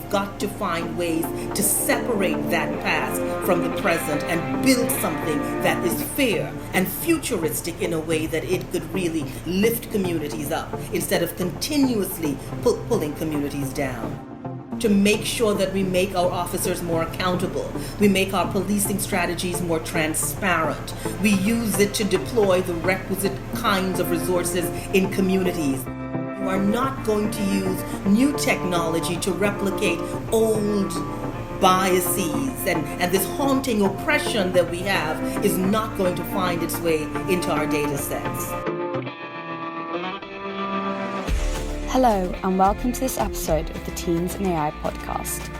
we've got to find ways to separate that past from the present and build something that is fair and futuristic in a way that it could really lift communities up instead of continuously pulling communities down. To make sure that we make our officers more accountable. We make our policing strategies more transparent. We use it to deploy the requisite kinds of resources in communities. We are not going to use new technology to replicate old biases, and this haunting oppression that we have is not going to find its way into our data sets. Hello and welcome to this episode of the Teens and AI podcast.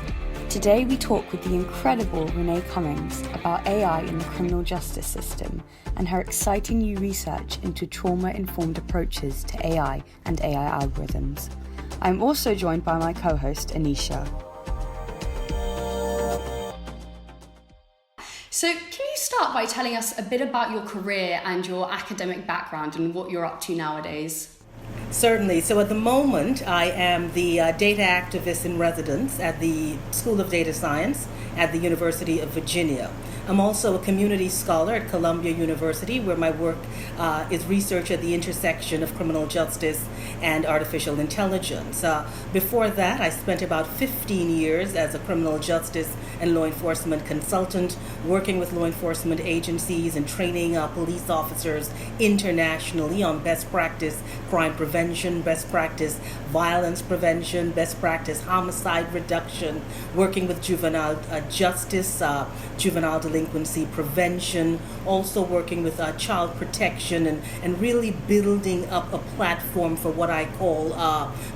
Today we talk with the incredible Renée Cummings about AI in the criminal justice system and her exciting new research into trauma-informed approaches to AI and AI algorithms. I'm also joined by my co-host Anisha. So can you start by telling us a bit about your career and your academic background and what you're up to nowadays? Certainly. So at the moment, I am the data activist in residence at the School of Data Science at the University of Virginia. I'm also a community scholar at Columbia University, where my work is research at the intersection of criminal justice and artificial intelligence. Before that, I spent about 15 years as a criminal justice and law enforcement consultant, working with law enforcement agencies and training police officers internationally on best practice crime prevention, best practice violence prevention, best practice homicide reduction, working with juvenile justice, juvenile delinquency prevention, also working with child protection and really building up a platform for what I call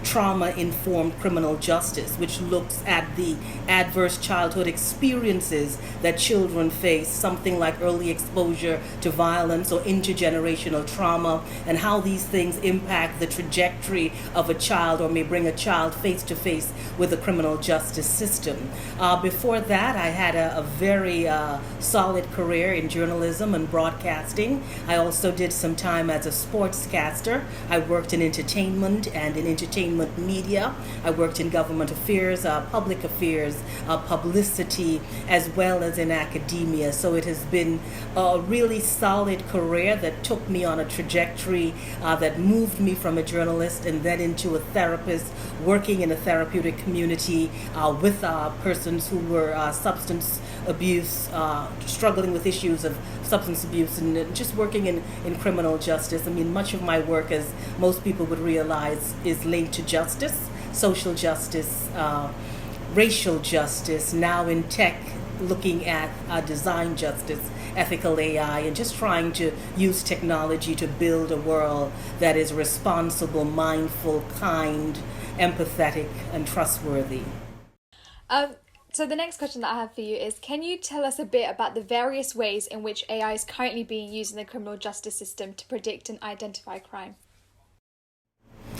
trauma-informed criminal justice, which looks at the adverse childhood experiences that children face, something like early exposure to violence or intergenerational trauma, and how these things impact the trajectory of a child or may bring a child face to face with the criminal justice system. Before that, I had a very solid career in journalism and broadcasting. I also did some time as a sportscaster. I worked in entertainment and in entertainment media. I worked in government affairs, public affairs, publicity, as well as in academia. So it has been a really solid career that took me on a trajectory that moved me from a journalist and then into a therapist, working in a therapeutic community with persons who were substance abuse, struggling with issues of substance abuse, and just working in criminal justice. I mean, much of my work, as most people would realize, is linked to justice, social justice, racial justice, now in tech, looking at design justice, ethical AI, and just trying to use technology to build a world that is responsible, mindful, kind, empathetic, and trustworthy. So the next question that I have for you is, can you tell us a bit about the various ways in which AI is currently being used in the criminal justice system to predict and identify crime?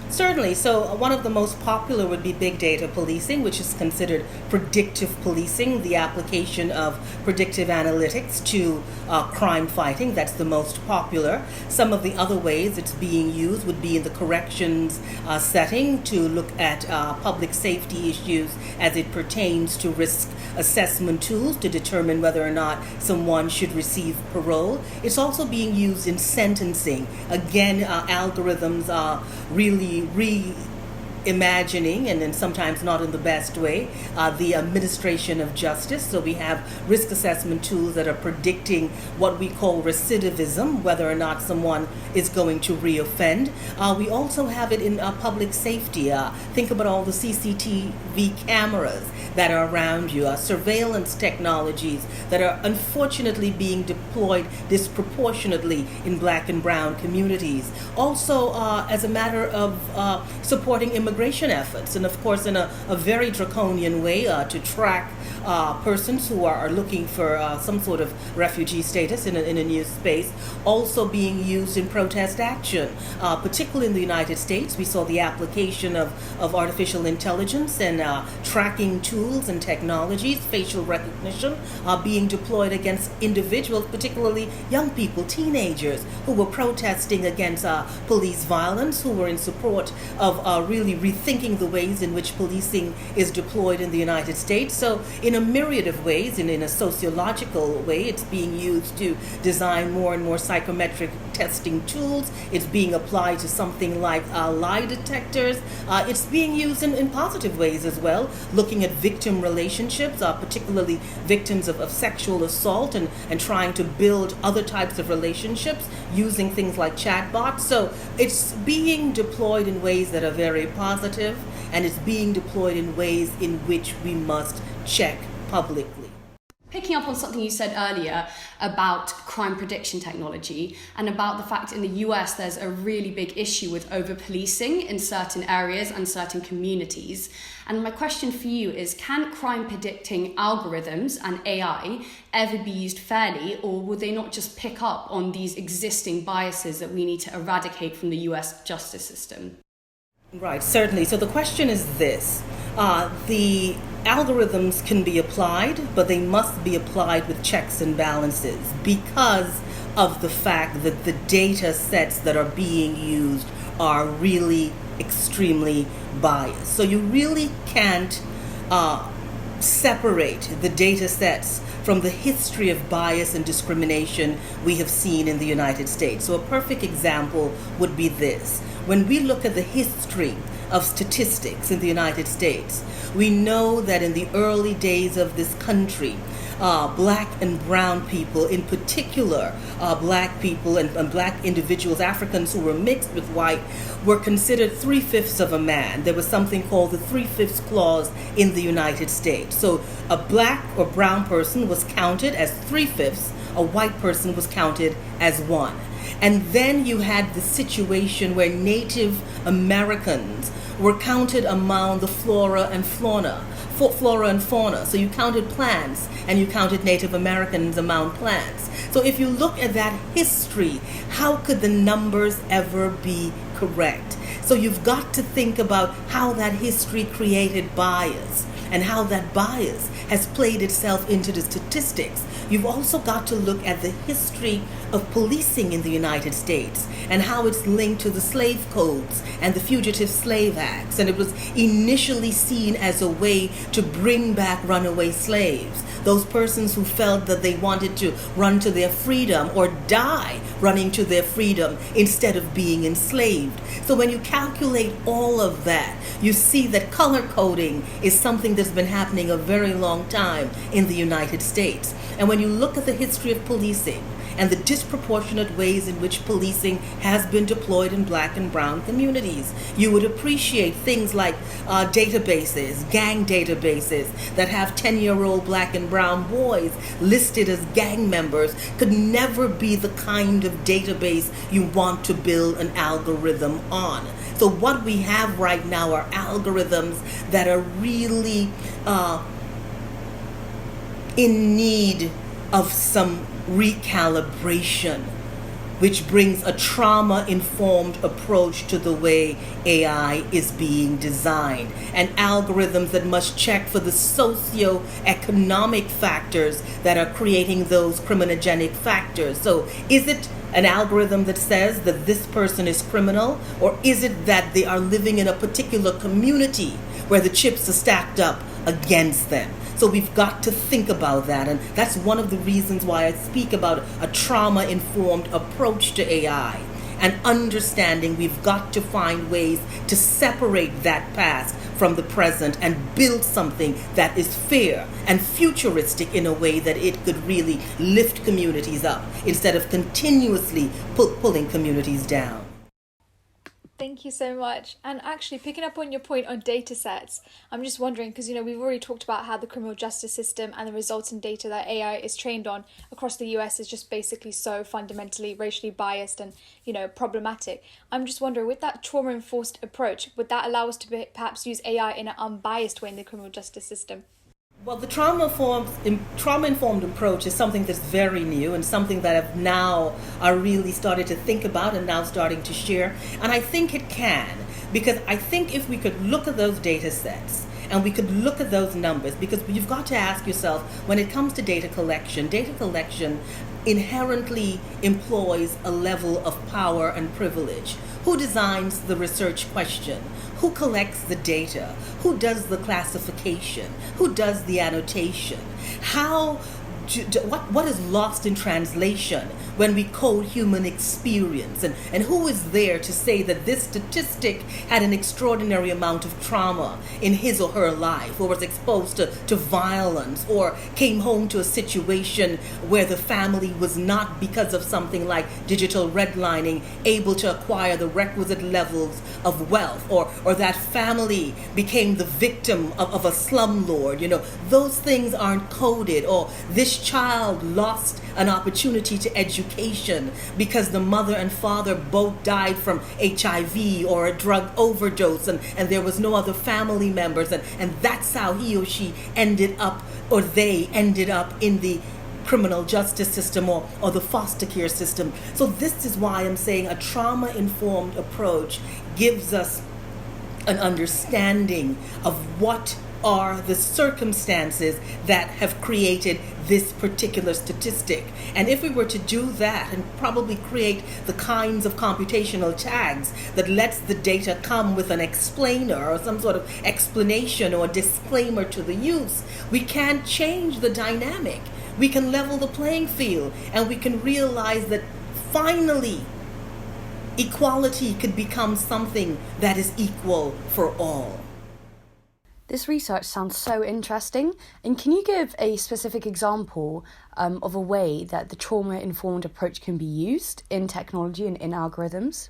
Certainly. So one of the most popular would be big data policing, which is considered predictive policing, the application of predictive analytics to crime fighting. That's the most popular. Some of the other ways it's being used would be in the corrections setting to look at public safety issues as it pertains to risk assessment tools to determine whether or not someone should receive parole. It's also being used in sentencing. Again, algorithms are really reimagining, and then sometimes not in the best way, the administration of justice. So we have risk assessment tools that are predicting what we call recidivism, whether or not someone is going to reoffend. We also have it in public safety. Think about all the CCTV cameras that are around you, surveillance technologies that are unfortunately being deployed disproportionately in Black and brown communities. Also, as a matter of supporting immigration efforts, and of course in a very draconian way to track persons who are looking for some sort of refugee status in a new space, also being used in protest action. Particularly in the United States, we saw the application of artificial intelligence and tracking tools and technologies, facial recognition, being deployed against individuals, particularly young people, teenagers, who were protesting against police violence, who were in support of really rethinking the ways in which policing is deployed in the United States. So in a myriad of ways, in a sociological way, it's being used to design more and more psychometric testing tools. It's being applied to something like lie detectors. It's being used in positive ways as well, looking at victim relationships, particularly victims of sexual assault, and trying to build other types of relationships using things like chatbots. So it's being deployed in ways that are very positive, and it's being deployed in ways in which we must check publicly. Picking up on something you said earlier about crime prediction technology and about the fact in the US there's a really big issue with over-policing in certain areas and certain communities. And my question for you is, can crime predicting algorithms and AI ever be used fairly, or will they not just pick up on these existing biases that we need to eradicate from the US justice system? Right, certainly. So the question is this. The algorithms can be applied, but they must be applied with checks and balances because of the fact that the data sets that are being used are really extremely biased. So you really can't separate the data sets from the history of bias and discrimination we have seen in the United States. So a perfect example would be this. When we look at the history of statistics in the United States, we know that in the early days of this country, black and brown people, in particular black people and black individuals, Africans who were mixed with white, were considered 3/5 of a man. There was something called the 3/5 clause in the United States. So a black or brown person was counted as 3/5, a white person was counted as 1. And then you had the situation where Native Americans were counted among the flora and fauna. So you counted plants and you counted Native Americans among plants. So if you look at that history, how could the numbers ever be correct? So you've got to think about how that history created bias and how that bias has played itself into the statistics. You've also got to look at the history of policing in the United States and how it's linked to the slave codes and the Fugitive Slave Acts. And it was initially seen as a way to bring back runaway slaves, those persons who felt that they wanted to run to their freedom or die running to their freedom instead of being enslaved. So when you calculate all of that, you see that color coding is something that's been happening a very long time in the United States. And when you look at the history of policing and the disproportionate ways in which policing has been deployed in black and brown communities, you would appreciate things like databases, gang databases that have 10-year-old black and brown boys listed as gang members could never be the kind of database you want to build an algorithm on. So what we have right now are algorithms that are really in need of some recalibration, which brings a trauma-informed approach to the way AI is being designed, and algorithms that must check for the socio-economic factors that are creating those criminogenic factors. So is it an algorithm that says that this person is criminal, or is it that they are living in a particular community where the chips are stacked up against them? So we've got to think about that, and that's one of the reasons why I speak about a trauma-informed approach to AI, and understanding we've got to find ways to separate that past from the present and build something that is fair and futuristic in a way that it could really lift communities up instead of continuously pulling communities down. Thank you so much. And actually, picking up on your point on data sets, I'm just wondering, because, we've already talked about how the criminal justice system and the resultant data that AI is trained on across the US is just basically so fundamentally racially biased and, problematic. I'm just wondering, with that trauma-enforced approach, would that allow us to perhaps use AI in an unbiased way in the criminal justice system? Well, the trauma-informed approach is something that's very new and something that I've now really started to think about and now starting to share. And I think it can, because I think if we could look at those data sets and we could look at those numbers, because you've got to ask yourself, when it comes to data collection inherently employs a level of power and privilege. Who designs the research question? Who collects the data? Who does the classification? Who does the annotation? What is lost in translation when we code human experience? And who is there to say that this statistic had an extraordinary amount of trauma in his or her life, or was exposed to violence, or came home to a situation where the family was not, because of something like digital redlining, able to acquire the requisite levels of wealth, or that family became the victim of a slumlord? Those things aren't coded. Or this child lost an opportunity to education because the mother and father both died from HIV or a drug overdose, and there was no other family members, and that's how he or she ended up, or they ended up, in the criminal justice system or the foster care system. So this is why I'm saying a trauma-informed approach gives us an understanding of what are the circumstances that have created this particular statistic. And if we were to do that and probably create the kinds of computational tags that lets the data come with an explainer or some sort of explanation or disclaimer to the use, we can change the dynamic. We can level the playing field, and we can realize that finally equality could become something that is equal for all. This research sounds so interesting. And can you give a specific example of a way that the trauma-informed approach can be used in technology and in algorithms?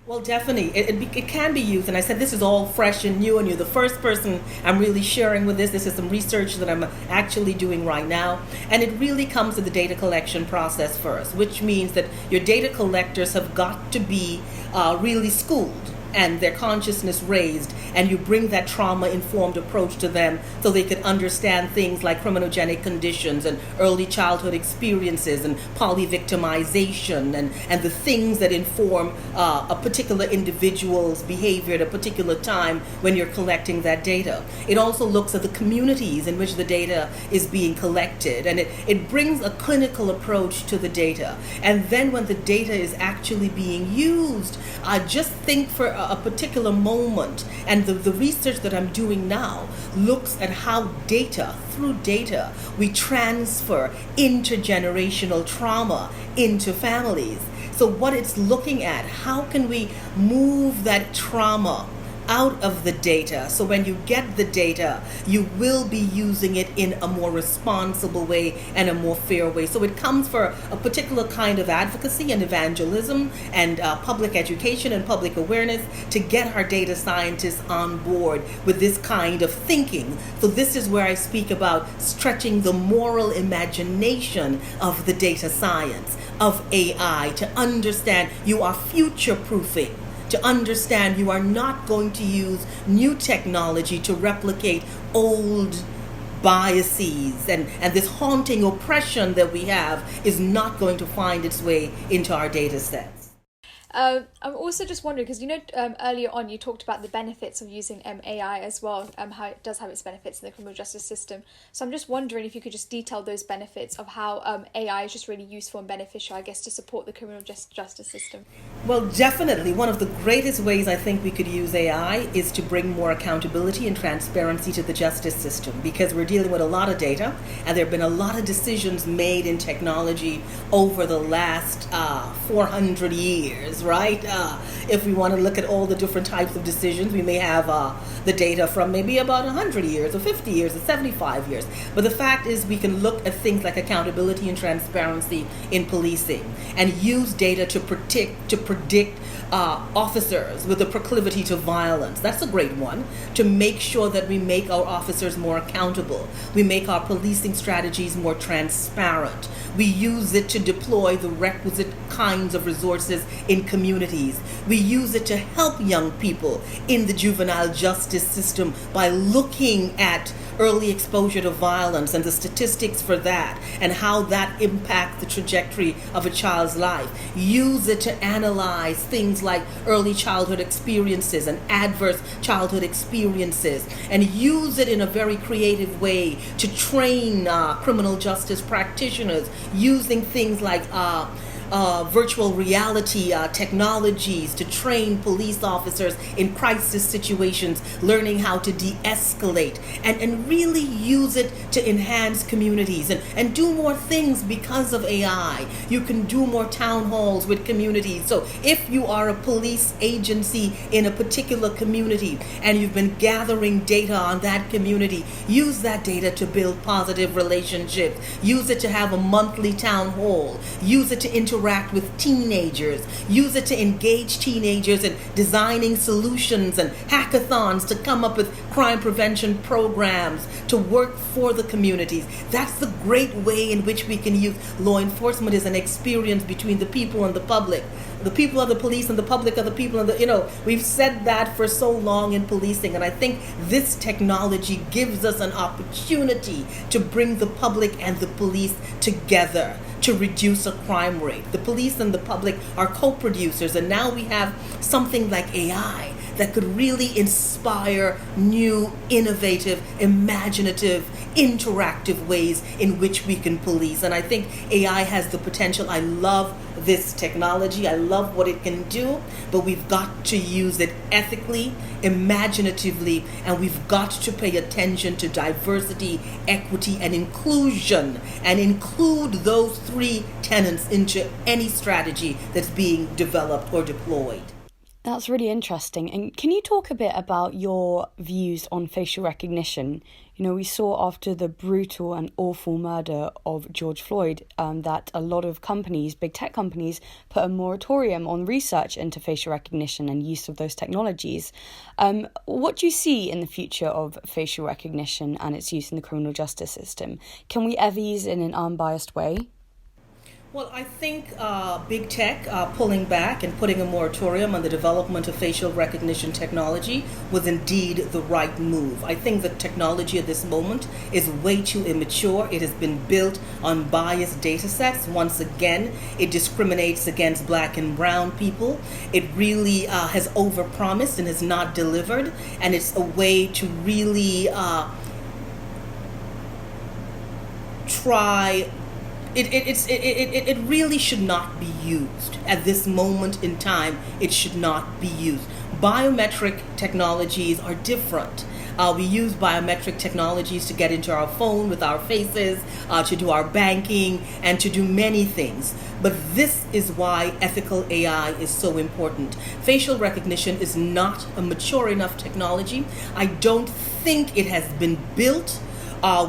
Well, definitely. It can be used. And I said this is all fresh and new, and you're the first person I'm really sharing with this. This is some research that I'm actually doing right now. And it really comes to the data collection process first, which means that your data collectors have got to be really schooled and their consciousness raised, and you bring that trauma-informed approach to them so they could understand things like criminogenic conditions and early childhood experiences and polyvictimization and the things that inform a particular individual's behavior at a particular time when you're collecting that data. It also looks at the communities in which the data is being collected, and it brings a clinical approach to the data. And then when the data is actually being used, just think for a particular moment, and the research that I'm doing now looks at how through data, we transfer intergenerational trauma into families. So what it's looking at, how can we move that trauma out of the data, so when you get the data, you will be using it in a more responsible way and a more fair way. So it comes for a particular kind of advocacy and evangelism and public education and public awareness to get our data scientists on board with this kind of thinking. So this is where I speak about stretching the moral imagination of the data science, of AI, to understand you are future-proofing, to understand you are not going to use new technology to replicate old biases, and this haunting oppression that we have is not going to find its way into our data sets. I'm also just wondering, because earlier on you talked about the benefits of using AI as well, how it does have its benefits in the criminal justice system. So I'm just wondering if you could just detail those benefits of how AI is just really useful and beneficial, I guess, to support the criminal justice system. Well, definitely. One of the greatest ways I think we could use AI is to bring more accountability and transparency to the justice system, because we're dealing with a lot of data, and there have been a lot of decisions made in technology over the last 400 years. Right? If we want to look at all the different types of decisions, we may have the data from maybe about 100 years or 50 years or 75 years. But the fact is, we can look at things like accountability and transparency in policing and use data to predict officers with a proclivity to violence. That's a great one, to make sure that we make our officers more accountable. We make our policing strategies more transparent. We use it to deploy the requisite kinds of resources in communities. We use it to help young people in the juvenile justice system by looking at early exposure to violence and the statistics for that and how that impacts the trajectory of a child's life. Use it to analyze things like early childhood experiences and adverse childhood experiences, and use it in a very creative way to train criminal justice practitioners using things like virtual reality technologies to train police officers in crisis situations, learning how to de-escalate, and really use it to enhance communities and do more things because of AI. You can do more town halls with communities. So if you are a police agency in a particular community and you've been gathering data on that community, use that data to build positive relationships. Use it to have a monthly town hall. Use it to interact with teenagers. Use it to engage teenagers in designing solutions and hackathons to come up with crime prevention programs to work for the communities. That's the great way in which we can use law enforcement as an experience between the people and the public. The people are the police and the public are the people, and we've said that for so long in policing, and I think this technology gives us an opportunity to bring the public and the police together to reduce a crime rate. The police and the public are co-producers, and now we have something like AI that could really inspire new, innovative, imaginative, interactive ways in which we can police. And I think AI has the potential. I love this technology. I love what it can do, but we've got to use it ethically, imaginatively, and we've got to pay attention to diversity, equity, and inclusion, and include those three tenets into any strategy that's being developed or deployed. That's really interesting. And can you talk a bit about your views on facial recognition? We saw after the brutal and awful murder of George Floyd that a lot of companies, big tech companies, put a moratorium on research into facial recognition and use of those technologies. What do you see in the future of facial recognition and its use in the criminal justice system? Can we ever use it in an unbiased way? Well, I think big tech pulling back and putting a moratorium on the development of facial recognition technology was indeed the right move. I think the technology at this moment is way too immature. It has been built on biased data sets. Once again, it discriminates against black and brown people. It really has overpromised and has not delivered. And it's a way to really try. It really should not be used. At this moment in time, it should not be used. Biometric technologies are different. We use biometric technologies to get into our phone with our faces, to do our banking, and to do many things. But this is why ethical AI is so important. Facial recognition is not a mature enough technology. I don't think it has been built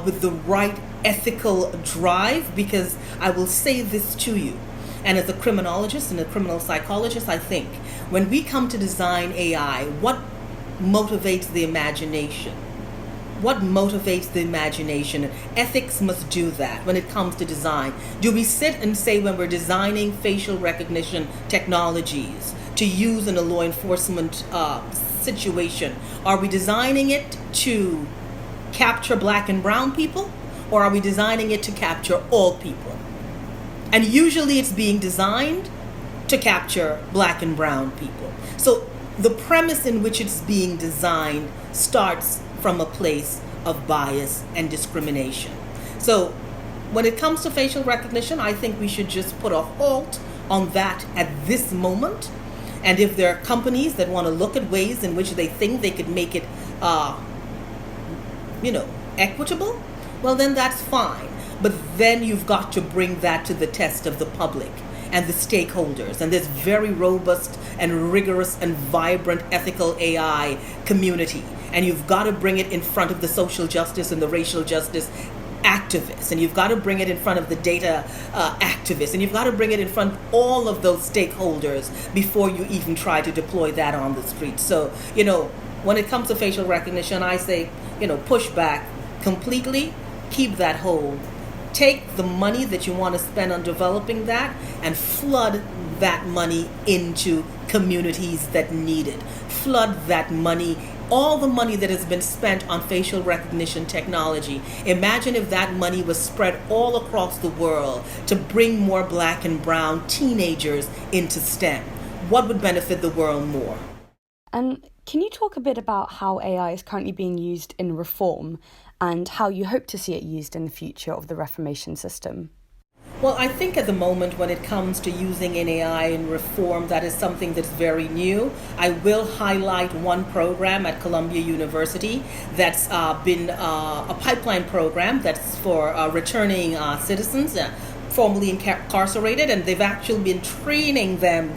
with the right ethical drive, because I will say this to you, and as a criminologist and a criminal psychologist, I think when we come to design AI, what motivates the imagination? What motivates the imagination? Ethics must do that when it comes to design. Do we sit and say, when we're designing facial recognition technologies to use in a law enforcement situation, are we designing it to capture black and brown people? Or are we designing it to capture all people? And usually it's being designed to capture black and brown people. So the premise in which it's being designed starts from a place of bias and discrimination. So when it comes to facial recognition, I think we should just put a halt on that at this moment. And if there are companies that want to look at ways in which they think they could make it, equitable, well, then that's fine. But then you've got to bring that to the test of the public and the stakeholders. And there's very robust and rigorous and vibrant ethical AI community. And you've got to bring it in front of the social justice and the racial justice activists. And you've got to bring it in front of the data activists. And you've got to bring it in front of all of those stakeholders before you even try to deploy that on the street. So, when it comes to facial recognition, I say, push back completely. Keep that hold take the money that you want to spend on developing that and flood that money into communities that need it. Flood that money, all the money that has been spent on facial recognition technology. Imagine if that money was spread all across the world to bring more black and brown teenagers into STEM. What would benefit the world more? And can you talk a bit about how AI is currently being used in reform and how you hope to see it used in the future of the reformation system? Well, I think at the moment when it comes to using an AI in reform, that is something that's very new. I will highlight one program at Columbia University that's been a pipeline program that's for returning citizens formerly incarcerated, and they've actually been training them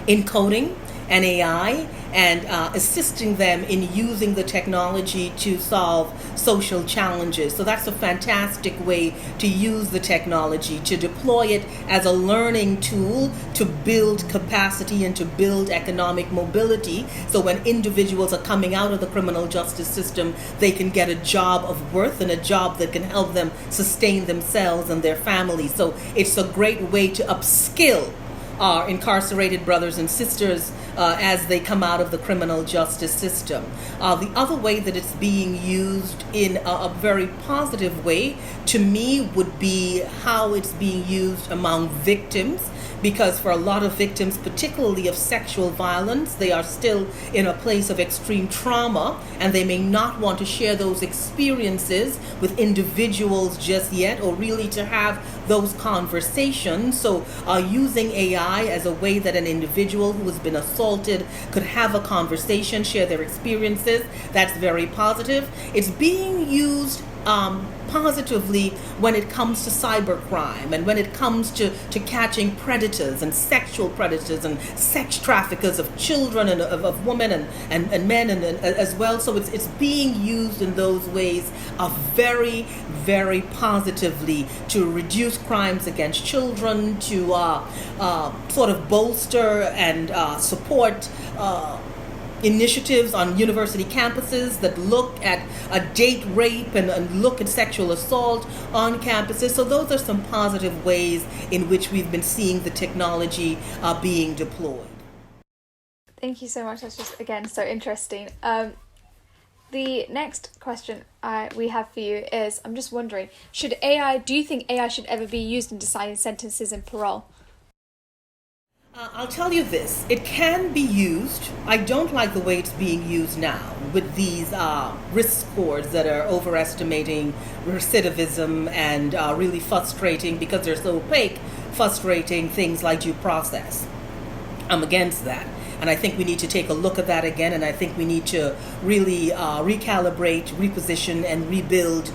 in coding and AI and assisting them in using the technology to solve social challenges. So that's a fantastic way to use the technology, to deploy it as a learning tool to build capacity and to build economic mobility. So when individuals are coming out of the criminal justice system, they can get a job of worth and a job that can help them sustain themselves and their families. So it's a great way to upskill our incarcerated brothers and sisters as they come out of the criminal justice system. The other way that it's being used in a very positive way, to me, would be how it's being used among victims. Because for a lot of victims, particularly of sexual violence, they are still in a place of extreme trauma, and they may not want to share those experiences with individuals just yet, or really to have those conversations. So using AI as a way that an individual who has been assaulted could have a conversation, share their experiences, that's very positive. It's being used positively when it comes to cybercrime and when it comes to catching predators and sexual predators and sex traffickers of children and of women and men and as well. So it's being used in those ways very, very positively to reduce crimes against children, to sort of bolster and support initiatives on university campuses that look at date rape and look at sexual assault on campuses. So those are some positive ways in which we've been seeing the technology being deployed. Thank you so much. That's just, again, so interesting. The next question we have for you is, I'm just wondering, do you think AI should ever be used in deciding sentences in parole? I'll tell you this, it can be used. I don't like the way it's being used now with these risk scores that are overestimating recidivism and really frustrating, because they're so opaque, frustrating things like due process. I'm against that. And I think we need to take a look at that again, and I think we need to really recalibrate, reposition, and rebuild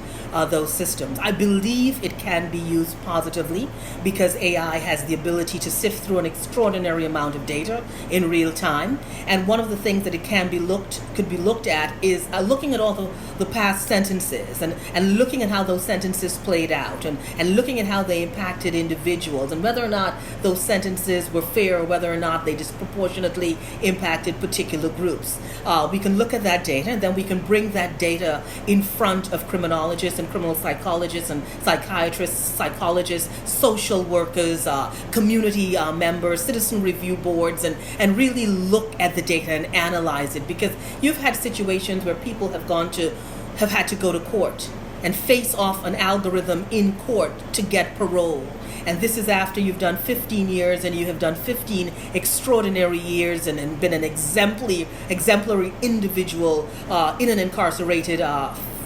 those systems. I believe it can be used positively because AI has the ability to sift through an extraordinary amount of data in real time. And one of the things that it could be looked at is looking at all the past sentences and looking at how those sentences played out and looking at how they impacted individuals and whether or not those sentences were fair or whether or not they disproportionately impacted particular groups. We can look at that data, and then we can bring that data in front of criminologists and criminal psychologists and psychiatrists, psychologists, social workers, community members, citizen review boards, and really look at the data and analyze it. Because you've had situations where people have had to go to court and face off an algorithm in court to get parole. And this is after you've done 15 years and you have done 15 extraordinary years and been an exemplary individual in an incarcerated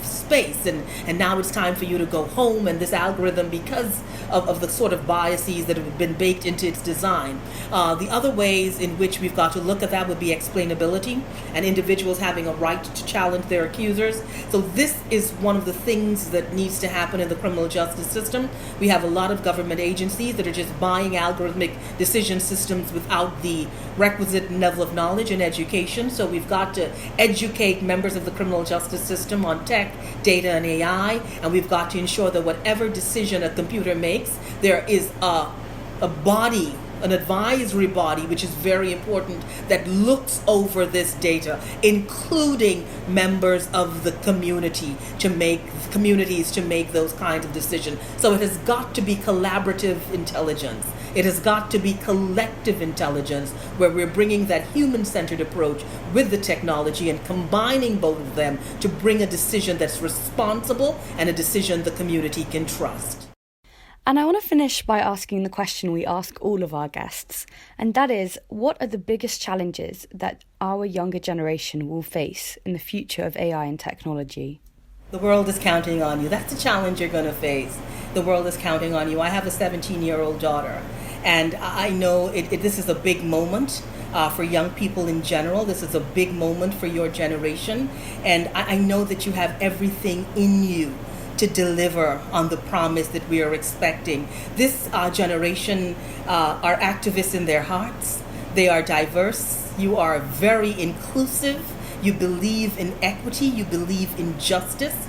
space. And now it's time for you to go home, and this algorithm, because of the sort of biases that have been baked into its design. The other ways in which we've got to look at that would be explainability and individuals having a right to challenge their accusers. So this is one of the things that needs to happen in the criminal justice system. We have a lot of government agencies that are just buying algorithmic decision systems without the requisite level of knowledge and education. So we've got to educate members of the criminal justice system on tech, data, and AI, and we've got to ensure that whatever decision a computer makes, there is a body an advisory body, which is very important, that looks over this data, including members of the communities to make those kinds of decisions. So it has got to be collaborative intelligence. It has got to be collective intelligence, where we're bringing that human-centered approach with the technology and combining both of them to bring a decision that's responsible and a decision the community can trust. And I want to finish by asking the question we ask all of our guests, and that is, what are the biggest challenges that our younger generation will face in the future of AI and technology? The world is counting on you. That's the challenge you're going to face. The world is counting on you. I have a 17-year-old daughter, and I know this is a big moment for young people in general. This is a big moment for your generation, and I know that you have everything in you to deliver on the promise that we are expecting. This generation are activists in their hearts. They are diverse. You are very inclusive. You believe in equity. You believe in justice.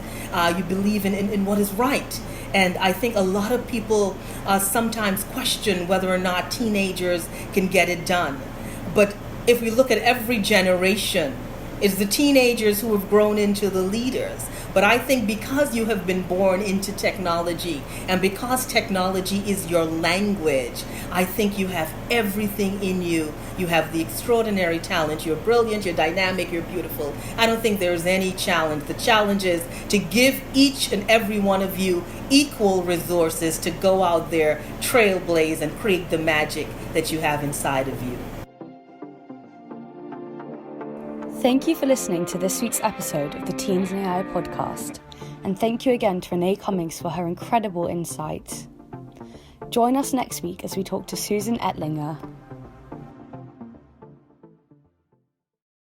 You believe in what is right. And I think a lot of people sometimes question whether or not teenagers can get it done. But if we look at every generation, it's the teenagers who have grown into the leaders. But I think because you have been born into technology, and because technology is your language, I think you have everything in you. You have the extraordinary talent. You're brilliant, you're dynamic, you're beautiful. I don't think there's any challenge. The challenge is to give each and every one of you equal resources to go out there, trailblaze, and create the magic that you have inside of you. Thank you for listening to this week's episode of the Teens in AI podcast, and thank you again to Renée Cummings for her incredible insights. Join us next week as we talk to Susan Ettlinger,